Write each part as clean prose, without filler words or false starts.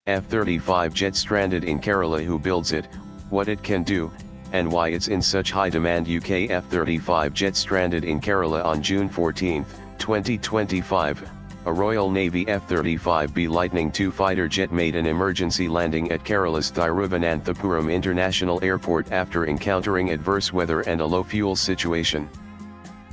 F-35 jet stranded in Kerala, who builds it, what it can do, and why it's in such high demand. UK F-35 jet stranded in Kerala on June 14, 2025. A Royal Navy F-35B Lightning II fighter jet made an emergency landing at Kerala's Thiruvananthapuram International Airport after encountering adverse weather and a low fuel situation.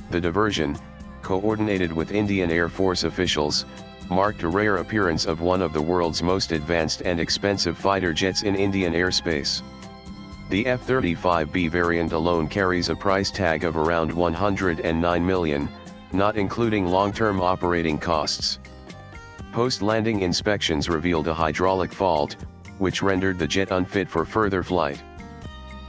The diversion, coordinated with Indian Air Force officials, marked a rare appearance of one of the world's most advanced and expensive fighter jets in Indian airspace. The F-35B variant alone carries a price tag of around 109 million, not including long-term operating costs. Post-landing inspections revealed a hydraulic fault, which rendered the jet unfit for further flight.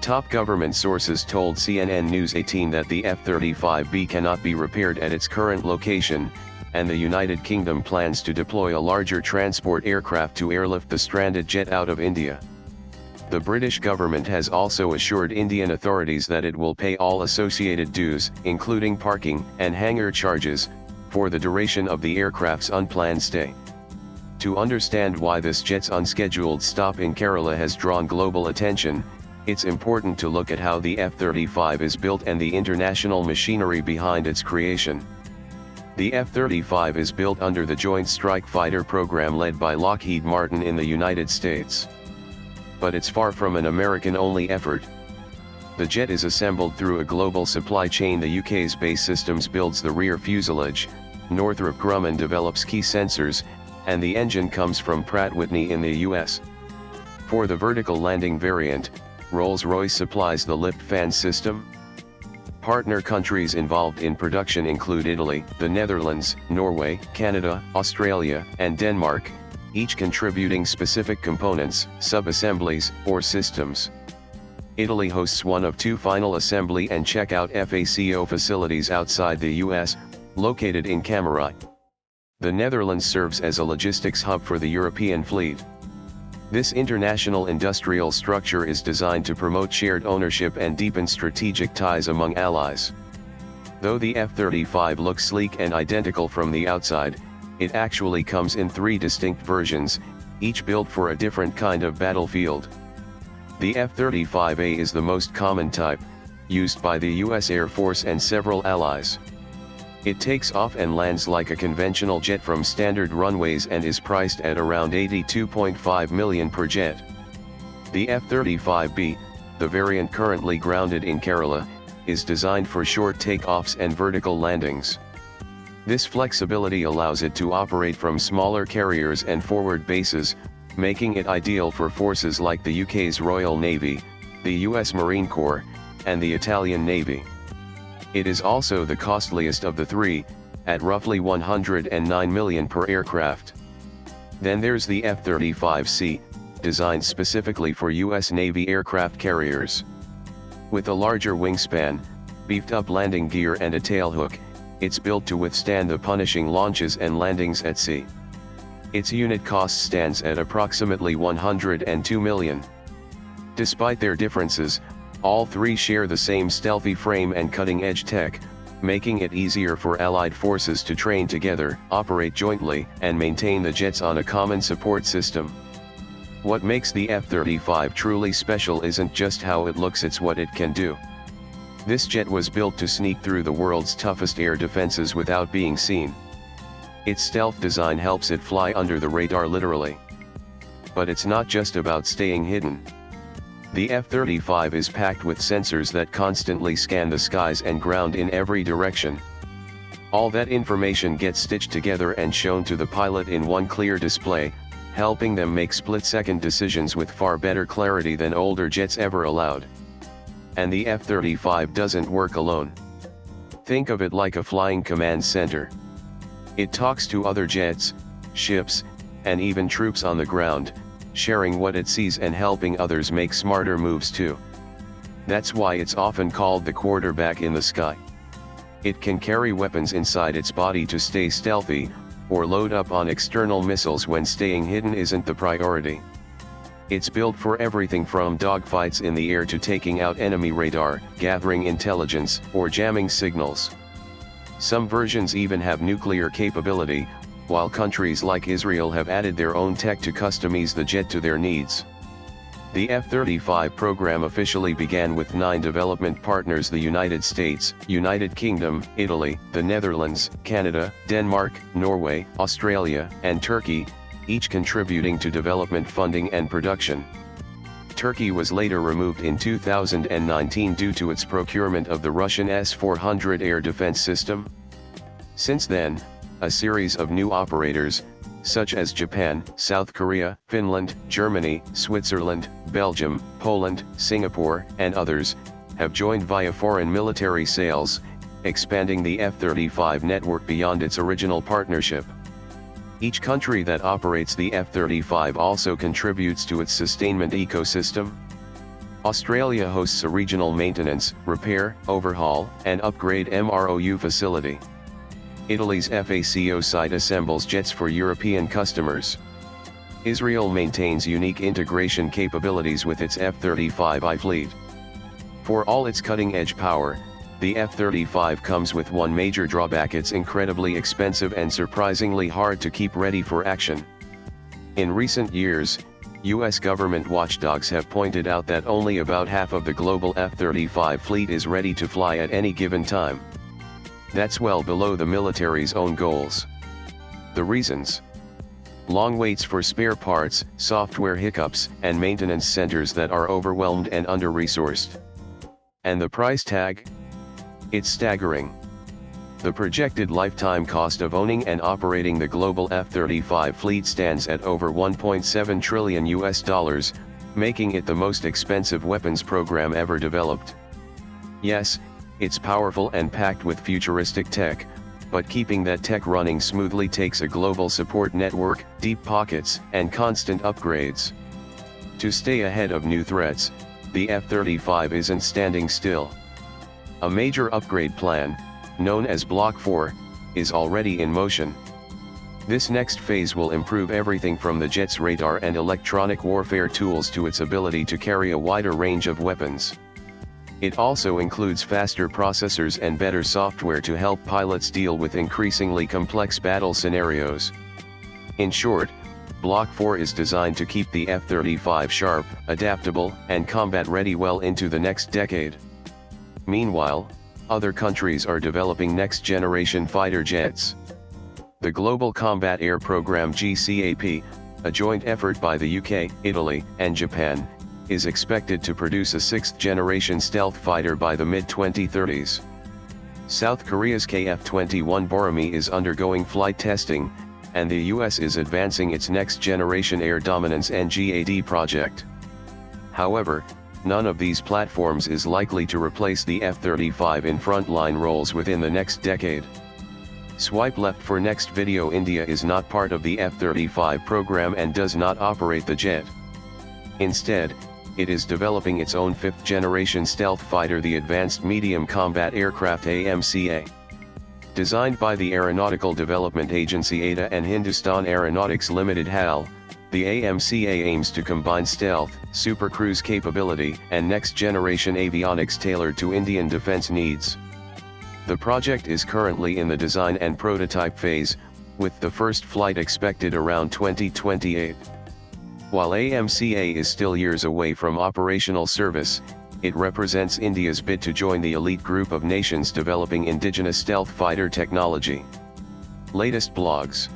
Top government sources told CNN News 18 that the F-35B cannot be repaired at its current location, and the United Kingdom plans to deploy a larger transport aircraft to airlift the stranded jet out of India. The British government has also assured Indian authorities that it will pay all associated dues, including parking and hangar charges, for the duration of the aircraft's unplanned stay. To understand why this jet's unscheduled stop in Kerala has drawn global attention, it's important to look at how the F-35 is built and the international machinery behind its creation. The F-35 is built under the Joint Strike Fighter program led by Lockheed Martin in the United States. But it's far from an American-only effort. The jet is assembled through a global supply chain. The UK's BAE Systems builds the rear fuselage, Northrop Grumman develops key sensors, and the engine comes from Pratt & Whitney in the US. For the vertical landing variant, Rolls-Royce supplies the lift fan system. Partner countries involved in production include Italy, the Netherlands, Norway, Canada, Australia, and Denmark, each contributing specific components, sub-assemblies, or systems. Italy hosts one of two final assembly and checkout FACO facilities outside the US, located in Camera. The Netherlands serves as a logistics hub for the European fleet. This international industrial structure is designed to promote shared ownership and deepen strategic ties among allies. Though the F-35 looks sleek and identical from the outside, it actually comes in three distinct versions, each built for a different kind of battlefield. The F-35A is the most common type, used by the US Air Force and several allies. It takes off and lands like a conventional jet from standard runways and is priced at around 82.5 million per jet. The F-35B, the variant currently grounded in Kerala, is designed for short takeoffs and vertical landings. This flexibility allows it to operate from smaller carriers and forward bases, making it ideal for forces like the UK's Royal Navy, the US Marine Corps, and the Italian Navy. It is also the costliest of the three, at roughly 109 million per aircraft. Then there's the F-35C, designed specifically for US Navy aircraft carriers. With a larger wingspan, beefed-up landing gear and a tailhook, it's built to withstand the punishing launches and landings at sea. Its unit cost stands at approximately 102 million. Despite their differences, all three share the same stealthy frame and cutting-edge tech, making it easier for Allied forces to train together, operate jointly, and maintain the jets on a common support system. What makes the F-35 truly special isn't just how it looks, it's what it can do. This jet was built to sneak through the world's toughest air defenses without being seen. Its stealth design helps it fly under the radar literally. But it's not just about staying hidden. The F-35 is packed with sensors that constantly scan the skies and ground in every direction. All that information gets stitched together and shown to the pilot in one clear display, helping them make split-second decisions with far better clarity than older jets ever allowed. And the F-35 doesn't work alone. Think of it like a flying command center. It talks to other jets, ships, and even troops on the ground, sharing what it sees and helping others make smarter moves too. That's why it's often called the quarterback in the sky. It can carry weapons inside its body to stay stealthy, or load up on external missiles when staying hidden isn't the priority. It's built for everything from dogfights in the air to taking out enemy radar, gathering intelligence, or jamming signals. Some versions even have nuclear capability, while countries like Israel have added their own tech to customize the jet to their needs. The F-35 program officially began with 9 development partners: the United States, United Kingdom, Italy, the Netherlands, Canada, Denmark, Norway, Australia, and Turkey, each contributing to development funding and production. Turkey was later removed in 2019 due to its procurement of the Russian S-400 air defense system. Since then, a series of new operators, such as Japan, South Korea, Finland, Germany, Switzerland, Belgium, Poland, Singapore, and others, have joined via foreign military sales, expanding the F-35 network beyond its original partnership. Each country that operates the F-35 also contributes to its sustainment ecosystem. Australia hosts a regional maintenance, repair, overhaul, and upgrade MROU facility. Italy's FACO site assembles jets for European customers. Israel maintains unique integration capabilities with its F-35I fleet. For all its cutting-edge power, the F-35 comes with one major drawback: it's incredibly expensive and surprisingly hard to keep ready for action. In recent years, U.S. government watchdogs have pointed out that only about half of the global F-35 fleet is ready to fly at any given time. That's well below the military's own goals. The reasons: long waits for spare parts, software hiccups, and maintenance centers that are overwhelmed and under-resourced. And the price tag? It's staggering. The projected lifetime cost of owning and operating the global F-35 fleet stands at over $1.7 trillion, making it the most expensive weapons program ever developed. Yes, it's powerful and packed with futuristic tech, but keeping that tech running smoothly takes a global support network, deep pockets, and constant upgrades. To stay ahead of new threats, the F-35 isn't standing still. A major upgrade plan, known as Block 4, is already in motion. This next phase will improve everything from the jet's radar and electronic warfare tools to its ability to carry a wider range of weapons. It also includes faster processors and better software to help pilots deal with increasingly complex battle scenarios. In short, Block 4 is designed to keep the F-35 sharp, adaptable, and combat-ready well into the next decade. Meanwhile, other countries are developing next-generation fighter jets. The Global Combat Air Program (GCAP), a joint effort by the UK, Italy, and Japan, is expected to produce a 6th-generation stealth fighter by the mid-2030s. South Korea's KF-21 Borami is undergoing flight testing, and the US is advancing its next-generation air dominance NGAD project. However, none of these platforms is likely to replace the F-35 in frontline roles within the next decade. Swipe left for next video. India is not part of the F-35 program and does not operate the jet. Instead, it is developing its own 5th-generation stealth fighter, the Advanced Medium Combat Aircraft (AMCA). Designed by the Aeronautical Development Agency (ADA) and Hindustan Aeronautics Limited (HAL), the AMCA aims to combine stealth, supercruise capability, and next-generation avionics tailored to Indian defense needs. The project is currently in the design and prototype phase, with the first flight expected around 2028. While AMCA is still years away from operational service, it represents India's bid to join the elite group of nations developing indigenous stealth fighter technology. Latest blogs.